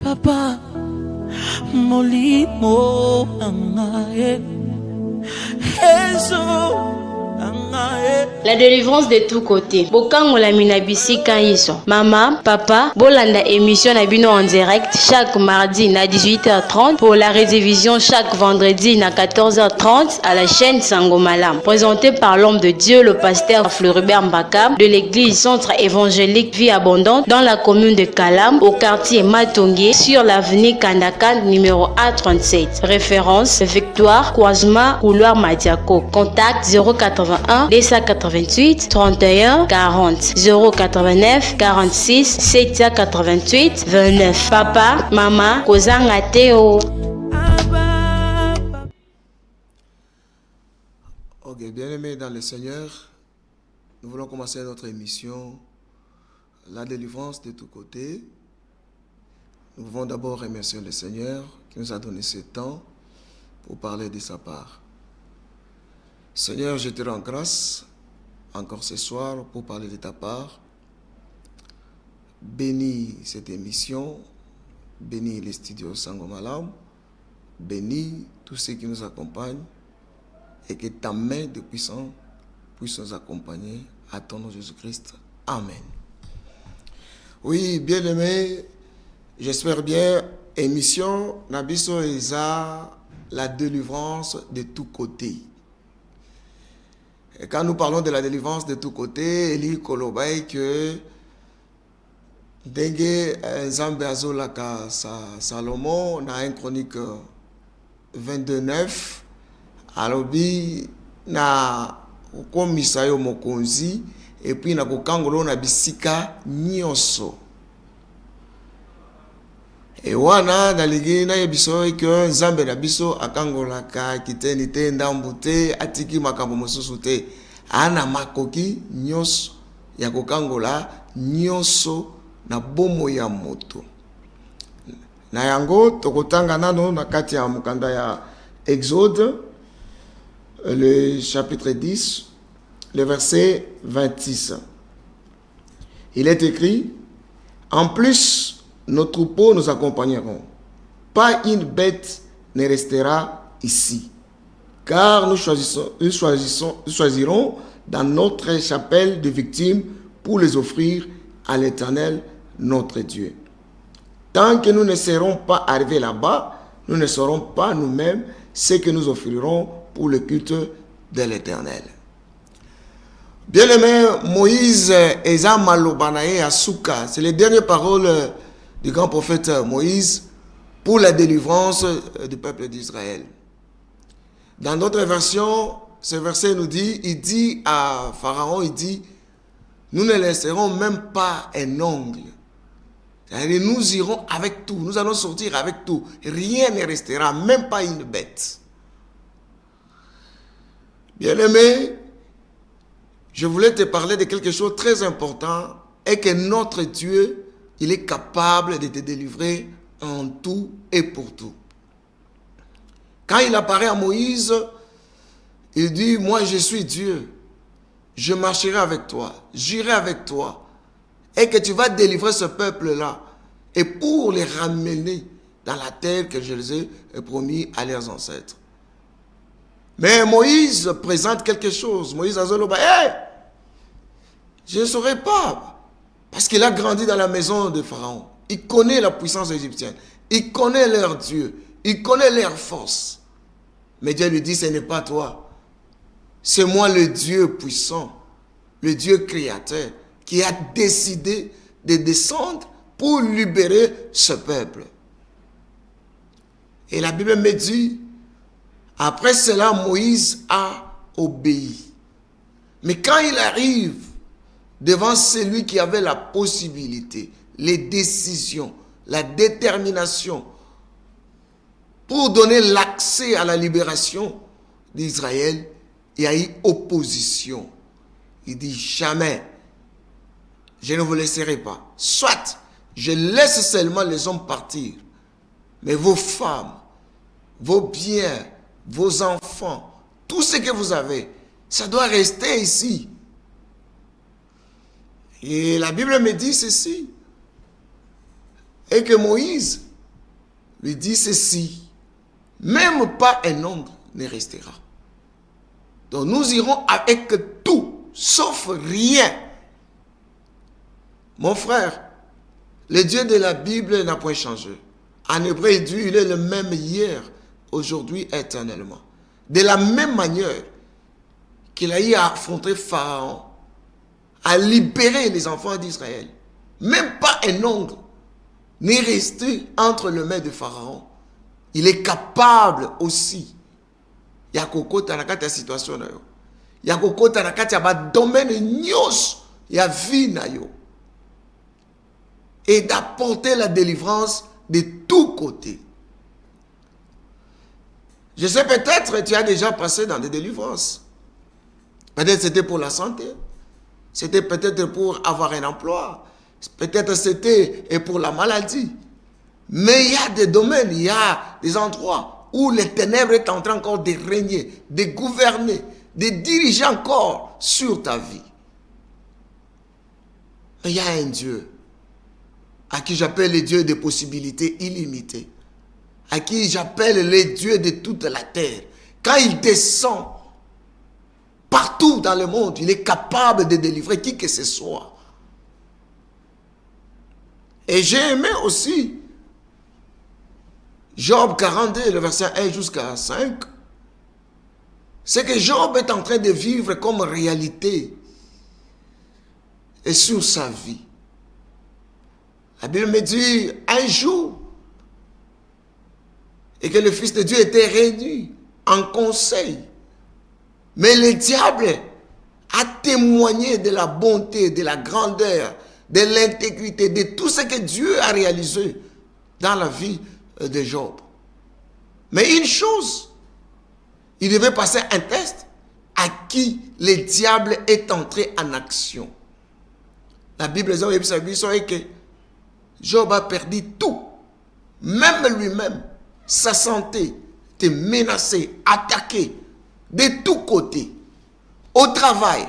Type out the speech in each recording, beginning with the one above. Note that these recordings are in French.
Papa, molimo angae, Yesu. La délivrance de tous côtés. Bokango la minabisi kanyiso. Mama, papa, bolanda émission Nabino en direct chaque mardi à 18h30 pour la rediffusion chaque vendredi à 14h30 à la chaîne Sangomalam. Présenté par l'homme de Dieu, le pasteur Floribert Mbaka de l'église Centre évangélique Vie Abondante dans la commune de Kalam au quartier Matongué sur l'avenue Kandaka numéro A37. Référence Victoire, Croisement, Couloir Madiako. Contact 081 288 31 40 089 46 788 29. Papa, maman, kozanga teo. Ok, bien-aimés dans le Seigneur, nous voulons commencer notre émission, la délivrance de tous côtés. Nous voulons d'abord remercier le Seigneur qui nous a donné ce temps pour parler de sa part. Seigneur, je te rends grâce encore ce soir pour parler de ta part. Bénis cette émission, bénis les studios Sangomalam, bénis tous ceux qui nous accompagnent et que ta main de puissance puisse nous accompagner à ton nom Jésus-Christ. Amen. Oui, bien-aimés, j'espère bien, émission Nabiso Eza, la délivrance de tous côtés. Et quand nous parlons de la délivrance de tous côtés, Eli Kolobaï que Dengue Nzambe Azolaka Salomon dans 1 Chronique 22:9 alobi na komisa yo mokonzi et puis na kokangolo na bisika nyonso. Et wana daligi na yebiso que Nzambe na biso akangolaka kiteni te ndambu te atiki makambo mosusu te ana makoki nyonso ya kokangola nyonso na bomo ya moto. Na yango tokotanga nano na kati ya mukanda ya Exode le chapitre 10 le verset 26. Il est écrit: en plus nos troupeaux nous accompagneront. Pas une bête ne restera ici. Car nous choisirons dans notre chapelle de victimes pour les offrir à l'Éternel, notre Dieu. Tant que nous ne serons pas arrivés là-bas, nous ne saurons pas nous-mêmes ce que nous offrirons pour le culte de l'Éternel. Bien-aimé, Moïse et Malobanae Asuka, c'est les dernières paroles du grand prophète Moïse pour la délivrance du peuple d'Israël. Dans d'autres versions, ce verset nous dit, il dit à Pharaon, il dit, nous ne laisserons même pas un ongle. C'est-à-dire, nous irons avec tout, nous allons sortir avec tout. Rien ne restera, même pas une bête. Bien-aimé, je voulais te parler de quelque chose de très important et que notre Dieu, il est capable de te délivrer en tout et pour tout. Quand il apparaît à Moïse, il dit, moi je suis Dieu, je marcherai avec toi, j'irai avec toi, et que tu vas délivrer ce peuple-là, et pour les ramener dans la terre que je les ai promis à leurs ancêtres. Mais Moïse présente quelque chose. Moïse a dit, hey, je ne saurais pas. Parce qu'il a grandi dans la maison de Pharaon. Il connaît la puissance égyptienne. Il connaît leur Dieu. Il connaît leur force. Mais Dieu lui dit, ce n'est pas toi. C'est moi le Dieu puissant, le Dieu créateur, qui a décidé de descendre pour libérer ce peuple. Et la Bible me dit, après cela, Moïse a obéi. Mais quand il arrive devant celui qui avait la possibilité, les décisions, la détermination pour donner l'accès à la libération d'Israël, il y a eu opposition. Il dit jamais, je ne vous laisserai pas. Soit, je laisse seulement les hommes partir, mais vos femmes, vos biens, vos enfants, tout ce que vous avez, ça doit rester ici. Et la Bible me dit ceci. Et que Moïse lui dit ceci, même pas un ongle ne restera. Donc nous irons avec tout, sauf rien. Mon frère, le Dieu de la Bible n'a point changé. En hébreu, il dit, il est le même hier, aujourd'hui, éternellement. De la même manière qu'il a eu à affronter Pharaon, à libérer les enfants d'Israël. Même pas un ongle n'est resté entre les mains de Pharaon. Il est capable aussi. Il y a kokota na kati ya situation na yo. Il y a kokota na kati ya ba domaine nyos ya vie na yo. Et d'apporter la délivrance de tous côtés. Je sais peut-être tu as déjà passé dans des délivrances. Peut-être c'était pour la santé. C'était peut-être pour avoir un emploi. Peut-être c'était pour la maladie. Mais il y a des domaines, il y a des endroits où les ténèbres est en train encore de régner, de gouverner, de diriger encore sur ta vie. Mais il y a un Dieu à qui j'appelle le Dieu des possibilités illimitées, à qui j'appelle le Dieu de toute la terre. Quand il descend partout dans le monde, il est capable de délivrer qui que ce soit. Et j'ai aimé aussi Job 42, le verset 1 jusqu'à 5. C'est que Job est en train de vivre comme réalité et sur sa vie. La Bible me dit un jour et que le Fils de Dieu était réuni en conseil. Mais le diable a témoigné de la bonté, de la grandeur, de l'intégrité, de tout ce que Dieu a réalisé dans la vie de Job. Mais une chose, il devait passer un test à qui le diable est entré en action. La Bible dit que Job a perdu tout, même lui-même, sa santé était menacée, attaquée de tous côtés, au travail,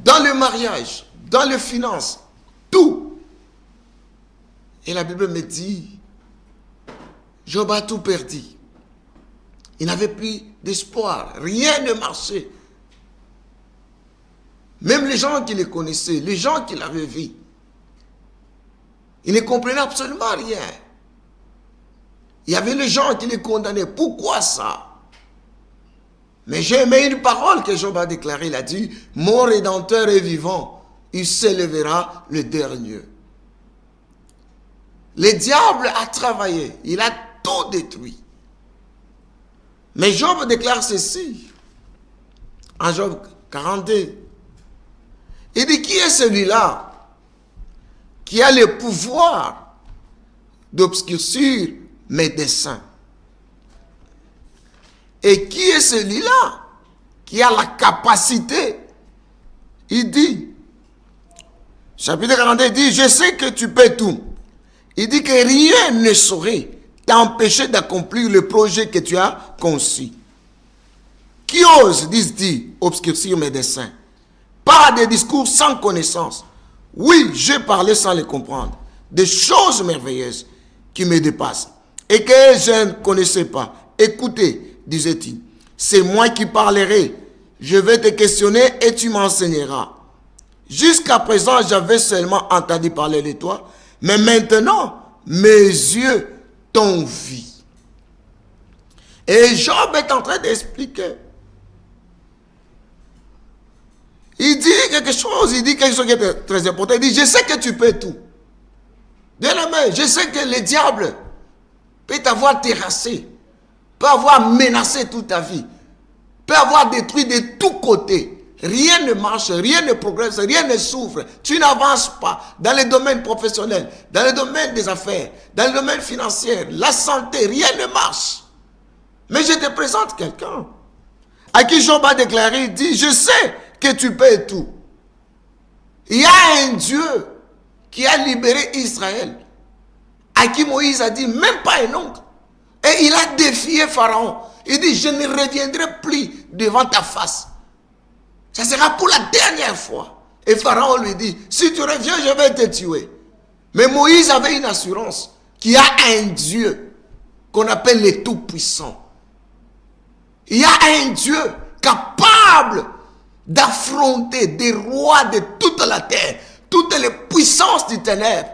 dans le mariage, dans les finances, tout. Et la Bible me dit, Job a tout perdu. Il n'avait plus d'espoir, rien ne marchait. Même les gens qui le connaissaient, les gens qui l'avaient vu, ils ne comprenaient absolument rien. Il y avait les gens qui le condamnaient. Pourquoi ça? Mais j'ai aimé une parole que Job a déclarée. Il a dit, mon Rédempteur est vivant, il s'élèvera le dernier. Le diable a travaillé, il a tout détruit. Mais Job déclare ceci, en Job 42. Il dit, qui est celui-là qui a le pouvoir d'obscurcir mes desseins? Et qui est celui-là qui a la capacité? Il dit, chapitre 42, il dit, je sais que tu peux tout. Il dit que rien ne saurait t'empêcher d'accomplir le projet que tu as conçu. Qui ose, dit, obscurcir mes desseins? Pas des discours sans connaissance. Oui, j'ai parlé sans les comprendre. Des choses merveilleuses qui me dépassent et que je ne connaissais pas. Écoutez, disait-il, c'est moi qui parlerai. Je vais te questionner et tu m'enseigneras. Jusqu'à présent, j'avais seulement entendu parler de toi, mais maintenant, mes yeux t'ont vu. Et Job est en train d'expliquer. Il dit quelque chose qui est très important. Il dit, je sais que tu peux tout. Bien aimé, je sais que le diable peut t'avoir terrassé, peut avoir menacé toute ta vie, peut avoir détruit de tous côtés. Rien ne marche, rien ne progresse, rien ne s'ouvre. Tu n'avances pas dans les domaines professionnels, dans le domaine des affaires, dans le domaine financier, la santé, rien ne marche. Mais je te présente quelqu'un à qui Job a déclaré, il dit, je sais que tu peux tout. Il y a un Dieu qui a libéré Israël, à qui Moïse a dit, même pas un oncle. Et il a défié Pharaon. Il dit, je ne reviendrai plus devant ta face. Ça sera pour la dernière fois. Et Pharaon lui dit, si tu reviens, je vais te tuer. Mais Moïse avait une assurance. qu'il y a un Dieu qu'on appelle le Tout-Puissant. Il y a un Dieu capable d'affronter des rois de toute la terre, toutes les puissances du ténèbre,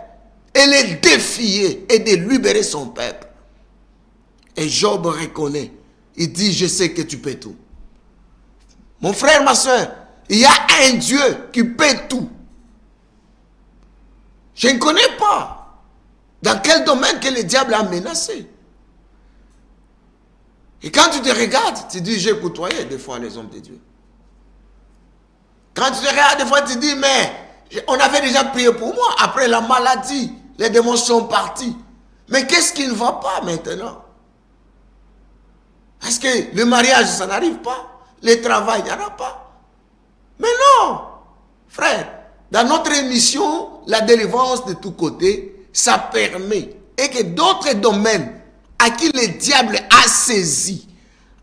et les défier et de libérer son peuple. Et Job reconnaît, il dit, je sais que tu peux tout. Mon frère, ma soeur, il y a un Dieu qui peut tout. Je ne connais pas dans quel domaine que le diable a menacé. Et quand tu te regardes, tu dis, j'ai côtoyé des fois les hommes de Dieu. Quand tu te regardes, des fois tu dis, mais on avait déjà prié pour moi. Après la maladie, les démons sont partis. Mais qu'est-ce qui ne va pas maintenant? Est-ce que le mariage, ça n'arrive pas? Le travail, il n'y en a pas. Mais non, frère, dans notre émission, la délivrance de tous côtés, ça permet et que d'autres domaines à qui le diable a saisi,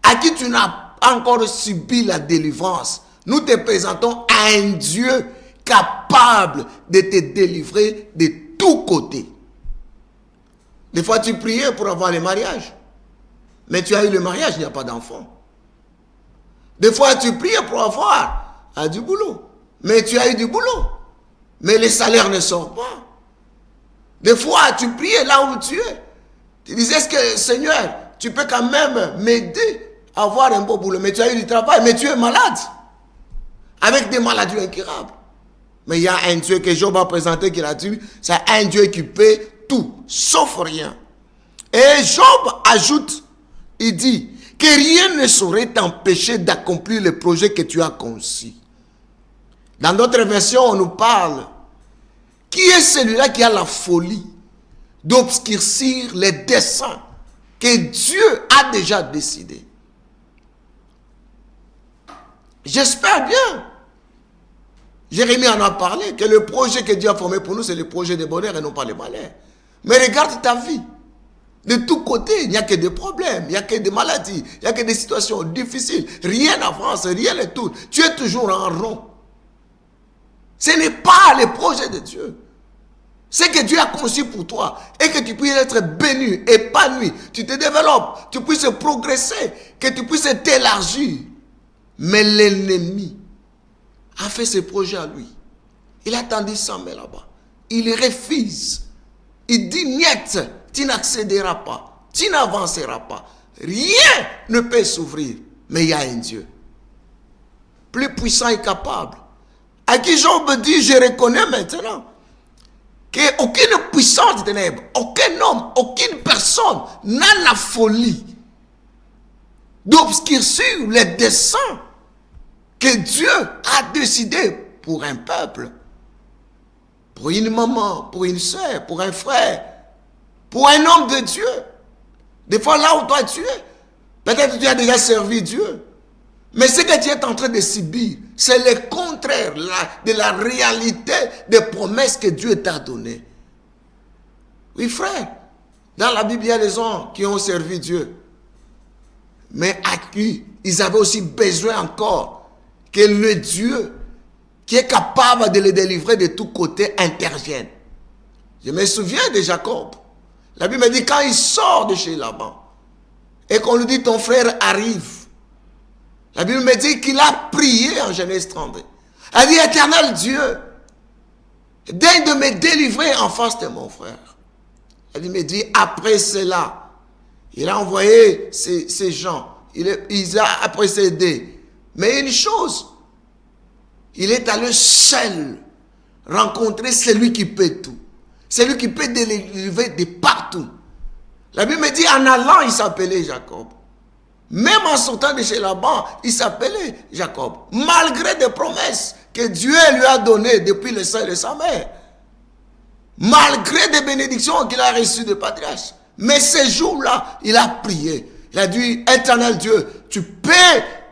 à qui tu n'as pas encore subi la délivrance, nous te présentons à un Dieu capable de te délivrer de tous côtés. Des fois, tu priais pour avoir le mariage, mais tu as eu le mariage, il n'y a pas d'enfant. Des fois, tu priais pour avoir du boulot, mais tu as eu du boulot, mais le salaire ne sort pas. Des fois, tu priais là où tu es. Tu disais, est-ce que Seigneur, tu peux quand même m'aider à avoir un beau boulot, mais tu as eu du travail, mais tu es malade, avec des maladies incurables. Mais il y a un Dieu que Job a présenté, qu'il a dit, c'est un Dieu qui peut tout, sauf rien. Et Job ajoute, il dit, que rien ne saurait t'empêcher d'accomplir le projet que tu as conçu. Dans d'autres versions, on nous parle, qui est celui-là qui a la folie d'obscurcir les desseins que Dieu a déjà décidés? J'espère bien. Jérémie en a parlé, que le projet que Dieu a formé pour nous, c'est le projet de bonheur et non pas le malheur. Mais regarde ta vie. De tous côtés, il n'y a que des problèmes, il n'y a que des maladies, il n'y a que des situations difficiles. Rien n'avance, rien ne tourne. Tu es toujours en rond. Ce n'est pas le projet de Dieu. Ce que Dieu a conçu pour toi et que tu puisses être béni, épanoui, tu te développes, tu puisses progresser, que tu puisses t'élargir. Mais l'ennemi a fait ce projet à lui. Il a tendu 100 000 là-bas. Il refuse. Il dit, niet, tu n'accéderas pas, tu n'avanceras pas. Rien ne peut s'ouvrir. Mais il y a un Dieu plus puissant et capable, à qui Job dit, je reconnais maintenant qu'aucune puissance des ténèbres, aucun homme, aucune personne n'a la folie d'obscurcir les desseins que Dieu a décidé pour un peuple, pour une maman, pour une soeur, pour un frère, pour un homme de Dieu. Des fois, là où toi tu es, peut-être tu as déjà servi Dieu, mais ce que tu es en train de subir, c'est le contraire de la réalité des promesses que Dieu t'a données. Oui, frère, dans la Bible, il y a des gens qui ont servi Dieu, mais à qui ils avaient aussi besoin encore que le Dieu qui est capable de les délivrer de tous côtés intervienne. Je me souviens de Jacob. La Bible me dit, quand il sort de chez Laban et qu'on lui dit, ton frère arrive, la Bible me dit qu'il a prié en Genèse 30. Elle dit, éternel Dieu, daigne de me délivrer en face de mon frère. Elle me dit, après cela, il a envoyé ces gens, il a précédé. Mais une chose, il est allé seul rencontrer celui qui peut tout. Celui qui peut délivrer de partout. La Bible me dit, en allant, il s'appelait Jacob. Même en sortant de chez Laban, il s'appelait Jacob. Malgré des promesses que Dieu lui a données depuis le sein de sa mère. Malgré des bénédictions qu'il a reçues de patriarches. Mais ce jour-là, il a prié. Il a dit, éternel Dieu, tu peux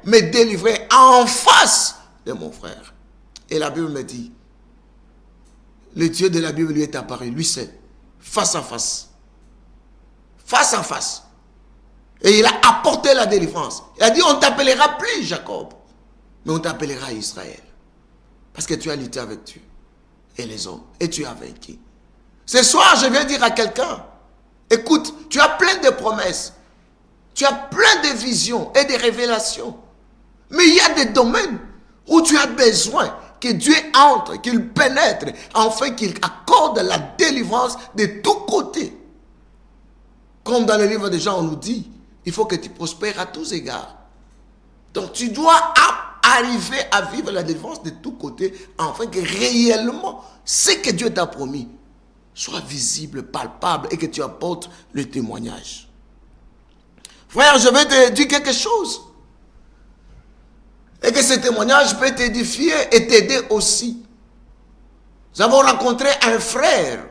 me délivrer en face de mon frère. Et la Bible me dit, le Dieu de la Bible lui est apparu, lui seul, face à face. Face à face. Et il a apporté la délivrance. Il a dit, on ne t'appellera plus Jacob, mais on t'appellera Israël. Parce que tu as lutté avec Dieu et les hommes, et tu as vaincu. Ce soir, je viens dire à quelqu'un, Écoute, tu as plein de promesses. Tu as plein de visions et de révélations. Mais il y a des domaines où tu as besoin que Dieu entre, qu'il pénètre, afin qu'il accorde la délivrance de tous côtés. Comme dans le livre de Jean, on nous dit, il faut que tu prospères à tous égards. Donc tu dois arriver à vivre la délivrance de tous côtés, afin que réellement, ce que Dieu t'a promis soit visible, palpable, et que tu apportes le témoignage. Frère, je vais te dire quelque chose. Et que ce témoignage peut t'édifier et t'aider aussi. Nous avons rencontré un frère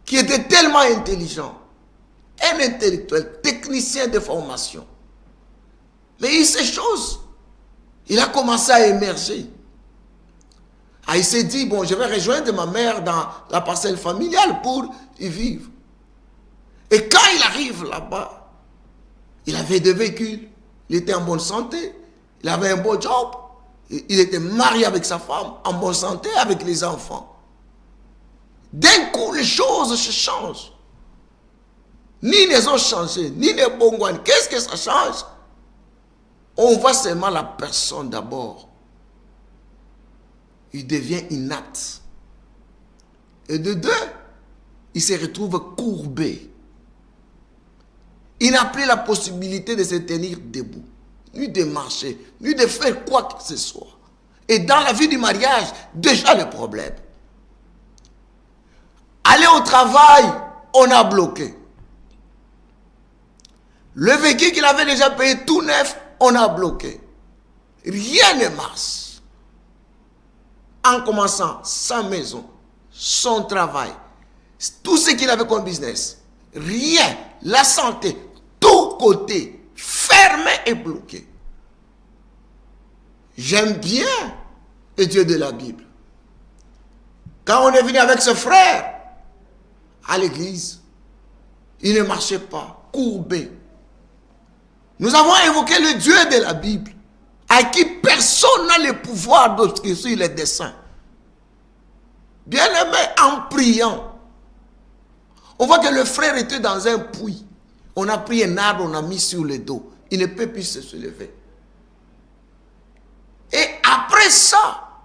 qui était tellement intelligent, un intellectuel, technicien de formation. Mais il sait choses. Il a commencé à émerger. Il s'est dit, bon, je vais rejoindre ma mère dans la parcelle familiale pour y vivre. Et quand il arrive là-bas, il avait deux véhicules. Il était en bonne santé, il avait un beau job, il était marié avec sa femme, en bonne santé avec les enfants. D'un coup, les choses se changent. Ni les ont changé, ni les bongouans. Qu'est-ce que ça change? On voit seulement la personne d'abord. Il devient inapte. Et de deux, il se retrouve courbé. Il n'a plus la possibilité de se tenir debout, ni de marcher, ni de faire quoi que ce soit. Et dans la vie du mariage, déjà le problème. Aller au travail, on a bloqué. Le véhicule qu'il avait déjà payé tout neuf, on a bloqué. Rien ne marche. En commençant sa maison, son travail, tout ce qu'il avait comme business, rien, la santé, tout côté, fermé et bloqué. J'aime bien le Dieu de la Bible. Quand on est venu avec ce frère à l'église, il ne marchait pas, courbé. Nous avons évoqué le Dieu de la Bible, à qui personne n'a le pouvoir d'obscurcir les desseins. Bien aimé, en priant, on voit que le frère était dans un puits. On a pris un arbre, on a mis sur le dos. Il ne peut plus se lever. Et après ça,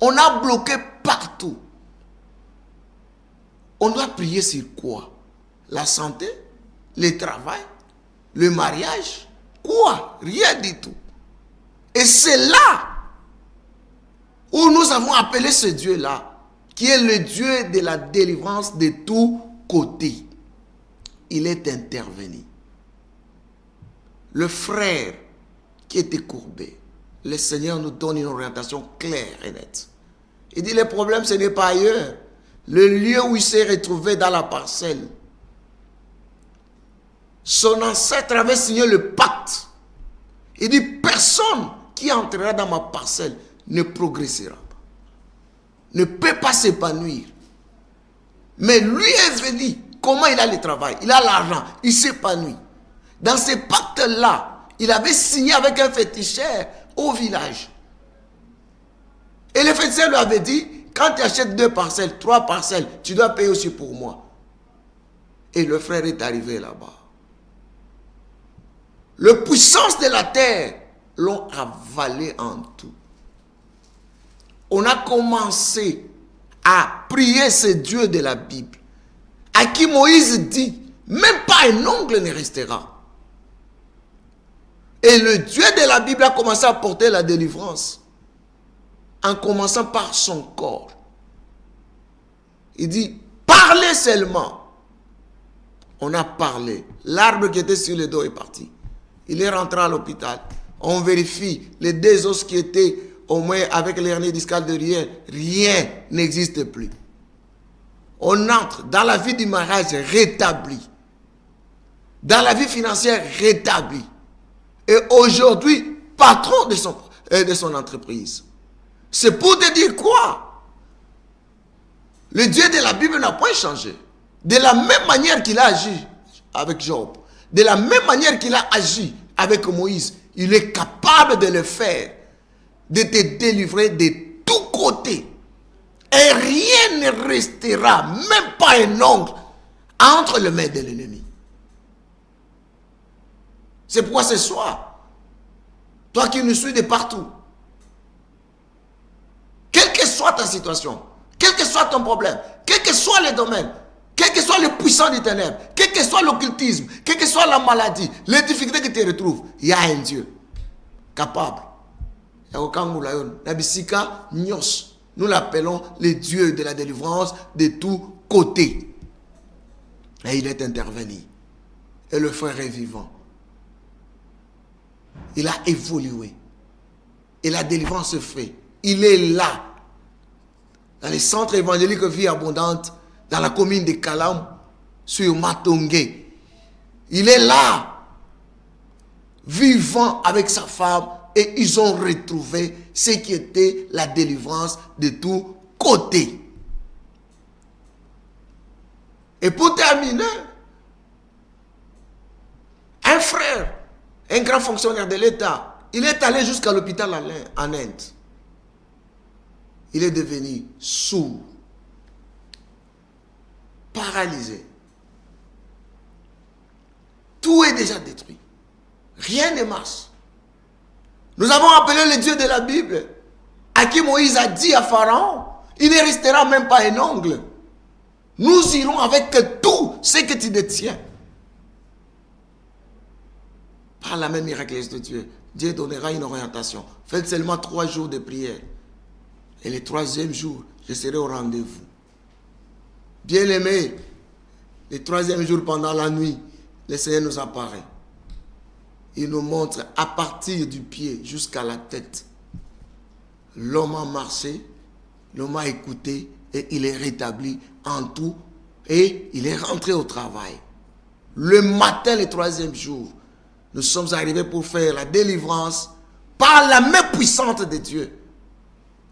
on a bloqué partout. On doit prier sur quoi? La santé, le travail, le mariage, quoi? Rien du tout. Et c'est là où nous avons appelé ce Dieu-là, qui est le Dieu de la délivrance de tous côtés. Il est intervenu. Le frère qui était courbé, le Seigneur nous donne une orientation claire et nette. Il dit, le problème, ce n'est pas ailleurs. Le lieu où il s'est retrouvé dans la parcelle. Son ancêtre avait signé le pacte. Il dit, personne qui entrera dans ma parcelle ne progressera pas. Ne peut pas s'épanouir. Mais lui est venu. Comment il a le travail? Il a l'argent. Il s'épanouit. Dans ce pacte-là, il avait signé avec un féticheur au village. Et le féticheur lui avait dit, quand tu achètes 2 parcelles, 3 parcelles, tu dois payer aussi pour moi. Et le frère est arrivé là-bas. Les puissances de la terre l'ont avalé en tout. On a commencé à prier ce Dieu de la Bible, à qui Moïse dit, même pas un ongle ne restera. Et le Dieu de la Bible a commencé à porter la délivrance, en commençant par son corps. Il dit, parlez seulement. On a parlé. L'arbre qui était sur le dos est parti. Il est rentré à l'hôpital. On vérifie les 2 os qui étaient au moins avec l'hernie discale de rien n'existe plus. On entre dans la vie du mariage rétabli. Dans la vie financière rétablie. Et aujourd'hui, patron de son entreprise. C'est pour te dire quoi? Le Dieu de la Bible n'a pas changé. De la même manière qu'il a agi avec Job, de la même manière qu'il a agi avec Moïse, il est capable de le faire, de te délivrer de tous côtés. Et rien ne restera, même pas un ongle, entre les mains de l'ennemi. C'est pourquoi ce soir, toi qui nous suis de partout, quelle que soit ta situation, quel que soit ton problème, quel que soit le domaine, quel que soit le puissant des ténèbres, quel que soit l'occultisme, quelle que soit la maladie, les difficultés que tu retrouves, il y a un Dieu capable. Nous l'appelons le Dieu de la délivrance de tous côtés. Et il est intervenu. Et le frère est vivant. Il a évolué. Et la délivrance se fait. Il est là. Dans les centres évangéliques Vie Abondante, dans la commune de Kalam, sur Matongé. Il est là, vivant avec sa femme, et ils ont retrouvé ce qui était la délivrance de tous côtés. Et pour terminer, un frère, un grand fonctionnaire de l'État, il est allé jusqu'à l'hôpital en Inde. Il est devenu sourd, paralysé. Tout est déjà détruit. Rien ne marche. Nous avons appelé le Dieu de la Bible, à qui Moïse a dit à Pharaon, il ne restera même pas un ongle. Nous irons avec tout ce que tu détiens. Par la même miraculeuse de Dieu, Dieu donnera une orientation. Faites seulement 3 jours de prière. Et le 3e jour, je serai au rendez-vous. Bien-aimé, le 3e jour pendant la nuit, le Seigneur nous apparaît. Il nous montre à partir du pied jusqu'à la tête. L'homme a marché, l'homme a écouté et il est rétabli en tout et il est rentré au travail. Le matin, le 3e jour, nous sommes arrivés pour faire la délivrance par la main puissante de Dieu.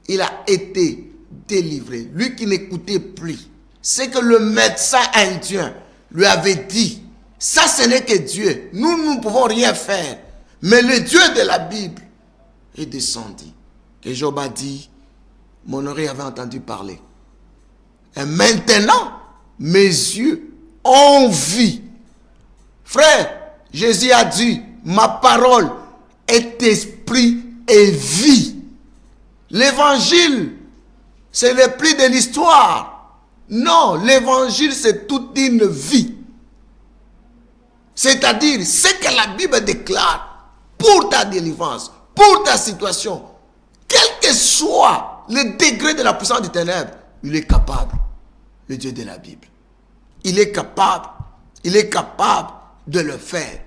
Il a été délivré. Lui qui n'écoutait plus, c'est que le médecin indien lui avait dit, ça ce n'est que Dieu, nous ne pouvons rien faire. Mais le Dieu de la Bible est descendu. Et Job a dit, mon oreille avait entendu parler. Et maintenant, mes yeux ont vu. Frère, Jésus a dit, ma parole est esprit et vie. L'évangile, ce n'est plus de l'histoire. Non, l'évangile, c'est toute une vie. C'est-à-dire, ce que la Bible déclare pour ta délivrance, pour ta situation, quel que soit le degré de la puissance des ténèbres, il est capable, le Dieu de la Bible. Il est capable de le faire.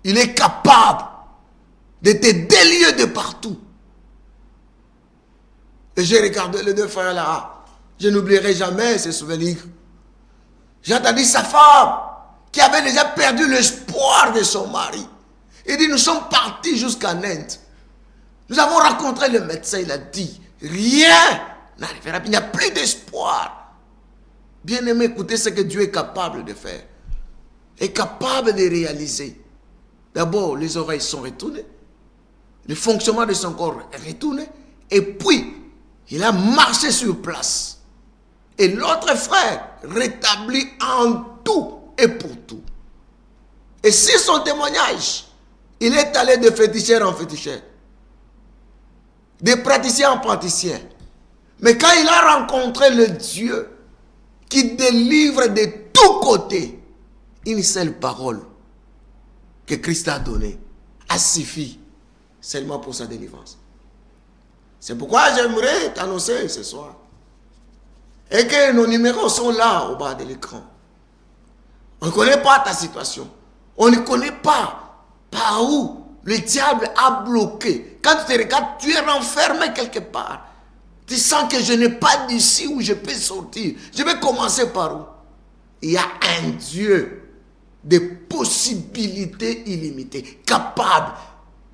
Il est capable de te délier de partout. Et j'ai regardé les 2 frères là. Je n'oublierai jamais ces souvenirs. J'ai entendu sa femme qui avait déjà perdu l'espoir de son mari. Il dit, nous sommes partis jusqu'en Inde. Nous avons rencontré le médecin, il a dit, rien n'arrivera, il n'y a plus d'espoir. Bien aimé, écoutez ce que Dieu est capable de faire. Est capable de réaliser. D'abord, les oreilles sont retournées. Le fonctionnement de son corps est retourné. Et puis, il a marché sur place. Et l'autre frère rétabli en tout et pour tout. Et si son témoignage, il est allé de féticheur en féticheur, de praticien en praticien. Mais quand il a rencontré le Dieu qui délivre de tous côtés, une seule parole que Christ a donnée a suffi seulement pour sa délivrance. C'est pourquoi j'aimerais t'annoncer ce soir. Et que nos numéros sont là au bas de l'écran. On ne connaît pas ta situation. On ne connaît pas par où le diable a bloqué. Quand tu te regardes, tu es renfermé quelque part. Tu sens que je n'ai pas d'ici où je peux sortir. Je vais commencer par où? Il y a un Dieu de possibilités illimitées, capable,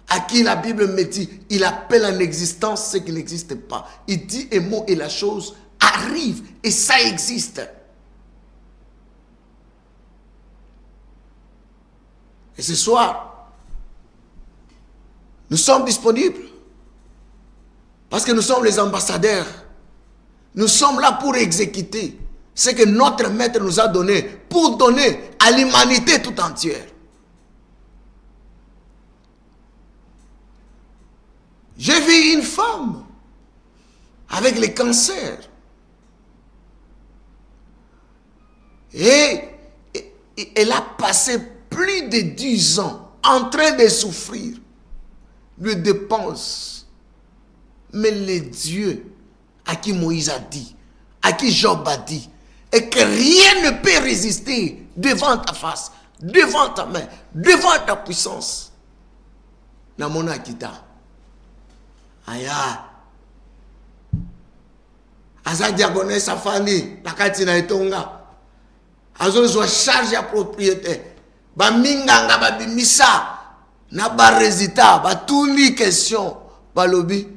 à qui la Bible me dit, il appelle en existence ce qui n'existe pas. Il dit un mot et la chose arrive et ça existe. Et ce soir, nous sommes disponibles parce que nous sommes les ambassadeurs. Nous sommes là pour exécuter ce que notre maître nous a donné pour pour donner à l'humanité tout entière. J'ai vu une femme avec le cancer. Et elle a passé plus de 10 ans en train de souffrir de dépenses. Mais le Dieu à qui Moïse a dit, à qui Job a dit, et que rien ne peut résister devant ta face, devant ta main, devant ta puissance. Namona kita. Aya. Aza diagonale sa famille, la katina etonga. Azo zo charge à propriété. Ba minganga ba bimisa na ba résultat, ba tuni question, ba lobi.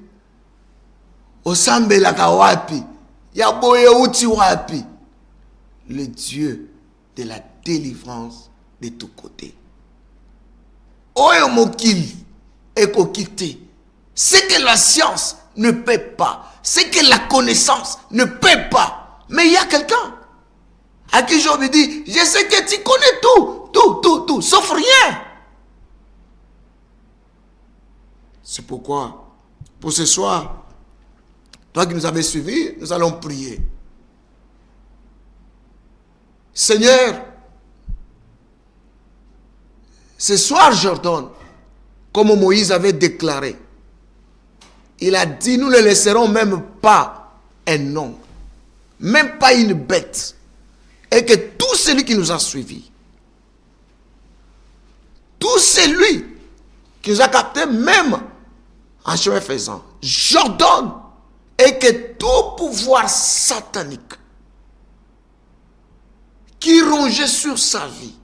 Osambela ka wapi? Ya boye uti wapi? Le Dieu de la délivrance de tous côtés. Oyo mokili ekokite. C'est que la science ne peut pas. C'est que la connaissance ne peut pas. Mais il y a quelqu'un à qui Job dit, je sais que tu connais tout, sauf rien. C'est pourquoi, pour ce soir, toi qui nous avais suivis, nous allons prier. Seigneur, ce soir, Jordan, comme Moïse avait déclaré, il a dit, nous ne laisserons même pas un homme, même pas une bête. Et que tout celui qui nous a suivis, tout celui qui nous a captés, même en chemin faisant, j'ordonne, et que tout pouvoir satanique qui rongeait sur sa vie,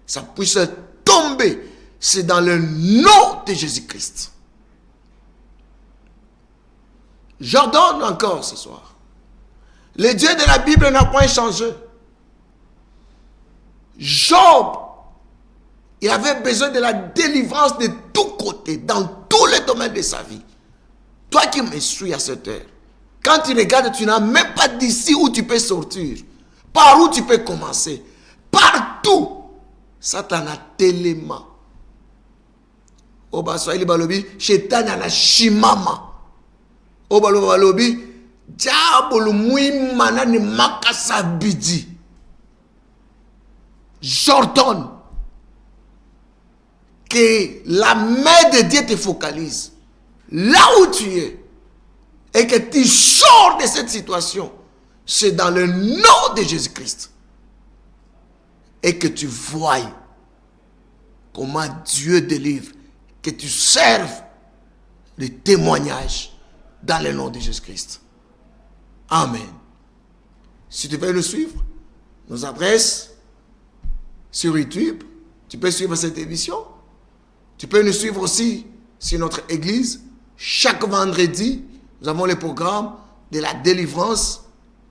ça puisse tomber. C'est dans le nom de Jésus-Christ. J'ordonne encore ce soir. Le Dieu de la Bible n'a point changé. Job, il avait besoin de la délivrance de tous côtés, dans tous les domaines de sa vie. Toi qui me suis à cette heure, quand tu regardes, tu n'as même pas d'ici où tu peux sortir. Par où tu peux commencer. Partout, Satan a tellement. Oba Swahili balobi, Shetani ana shimama. Oba balobi, diabolo muimana ni makasa bidi. J'ordonne que la main de Dieu te focalise là où tu es et que tu sors de cette situation. C'est dans le nom de Jésus-Christ. Et que tu voies comment Dieu délivre, que tu serves le témoignage dans le nom de Jésus-Christ. Amen. Si tu veux nous suivre, nos adresses sur YouTube, tu peux suivre cette émission. Tu peux nous suivre aussi sur notre église. Chaque vendredi, nous avons le programme de la délivrance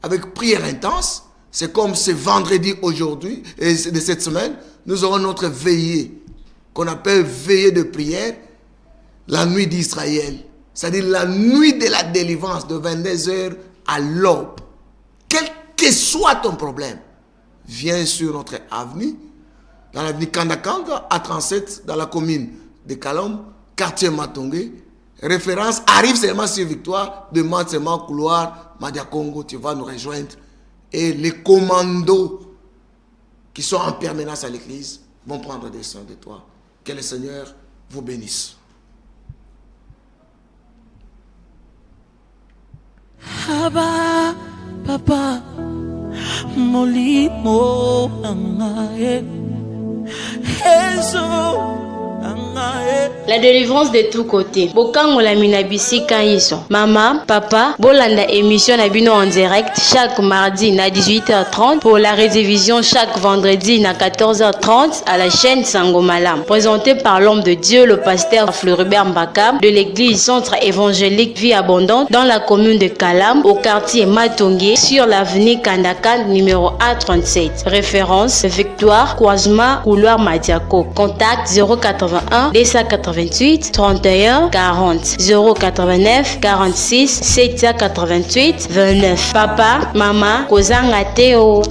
avec prière intense. C'est comme ce vendredi aujourd'hui, et de cette semaine, nous aurons notre veillée, qu'on appelle veillée de prière, la nuit d'Israël. C'est-à-dire la nuit de la délivrance, de 22h à l'aube. Quel que soit ton problème, viens sur notre avenue, dans l'avenue Kandakanga, à 37, dans la commune de Kalom, quartier Matongé. Référence arrive seulement sur Victoire, demande seulement couloir, Madia Congo, tu vas nous rejoindre. Et les commandos qui sont en permanence à l'église vont prendre des soins de toi. Que le Seigneur vous bénisse. Haba, papa, molimo angae, Yesu. La délivrance de tous côtés. Bokango la minabisi kaiso. Mama, papa, bolanda émission na bino en direct chaque mardi na 18h30 pour la rediffusion chaque vendredi na 14h30 à la chaîne Sangomalam. Présenté par l'homme de Dieu, le pasteur Floribert Mbakam de l'église Centre Évangélique Vie Abondante dans la commune de Kalam au quartier Matongé sur l'avenue Kandakan numéro A37. Référence Victoire, Croisement, couloir Madiako. Contact 081 288 31 40 089 46 788 29. Papa, maman, kozanga teo.